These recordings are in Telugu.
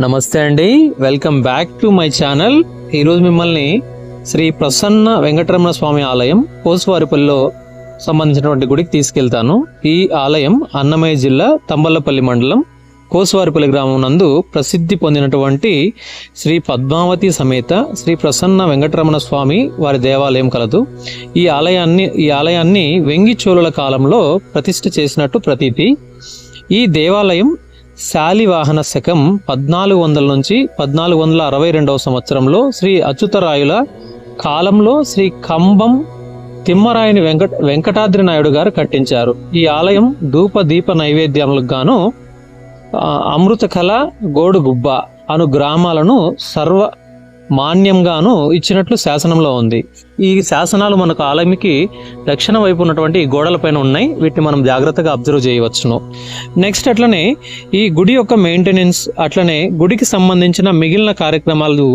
నమస్తే అండి, welcome back to my channel. ఈరోజు మిమ్మల్ని శ్రీ ప్రసన్న వెంకటరమణ స్వామి ఆలయం కోసువారిపల్లిలో సంబంధించినటువంటి గుడికి తీసుకెళ్తాను. ఈ ఆలయం అన్నమయ్య జిల్లా తంబళ్లపల్లి మండలం కోసువారిపల్లి గ్రామం నందు ప్రసిద్ధి పొందినటువంటి శ్రీ పద్మావతి సమేత శ్రీ ప్రసన్న వెంకటరమణ స్వామి వారి దేవాలయం కలదు. ఈ ఆలయాన్ని వెంగి చోళుల కాలంలో ప్రతిష్ఠ చేసినట్టు ప్రతీతి. ఈ దేవాలయం శాలివాహన శకం 1400 నుంచి 1462 సంవత్సరంలో శ్రీ అచ్యుతరాయుల కాలంలో శ్రీ కంబం తిమ్మరాయని వెంకటాద్రి నాయుడు గారు కట్టించారు. ఈ ఆలయం ధూప దీప నైవేద్యములకు గాను అమృతకళ గోడుగుబ్బ అను గ్రామాలను సర్వ మాన్యంగాను ఇచ్చినట్లు శాసనంలో ఉంది. ఈ శాసనాలు మనకు ఆలయంకి దక్షిణ వైపు ఉన్నటువంటి గోడలపైన ఉన్నాయి. వీటిని మనం జాగ్రత్తగా అబ్జర్వ్ చేయవచ్చును. నెక్స్ట్ అట్లనే ఈ గుడి యొక్క మెయింటెనెన్స్, అట్లనే గుడికి సంబంధించిన మిగిలిన కార్యక్రమాలు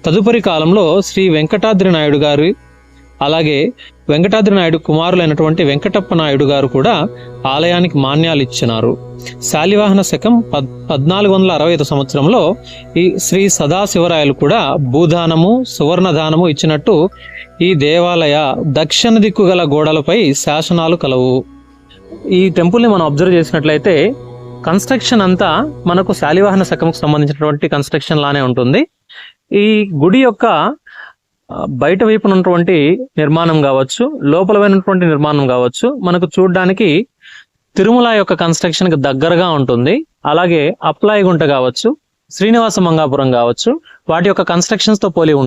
తదుపరి కాలంలో శ్రీ వెంకటాద్రి నాయుడు గారు, అలాగే వెంకటాద్రి నాయుడు కుమారులైనటువంటి వెంకటప్ప నాయుడు గారు కూడా ఆలయానికి మాన్యాలు ఇచ్చినారు. శాలివాహన శకం 1465 సంవత్సరంలో ఈ శ్రీ సదాశివరాయలు కూడా భూదానము సువర్ణదానము ఇచ్చినట్టు ఈ దేవాలయ దక్షిణ దిక్కు గల గోడలపై శాసనాలు కలవు. ఈ టెంపుల్ని మనం అబ్జర్వ్ చేసినట్లయితే కన్స్ట్రక్షన్ అంతా మనకు శాలివాహన శకంకు సంబంధించినటువంటి కన్స్ట్రక్షన్ లానే ఉంటుంది. ఈ గుడి యొక్క బయట వైపు ఉన్నటువంటి నిర్మాణం కావచ్చు, లోపల వైనటువంటి నిర్మాణం కావచ్చు, మనకు చూడడానికి తిరుమల యొక్క కన్స్ట్రక్షన్ కి దగ్గరగా ఉంటుంది. అలాగే అప్లాయిగుంట కావచ్చు, శ్రీనివాస మంగాపురం కావచ్చు, వాటి యొక్క కన్స్ట్రక్షన్స్ తో పోలి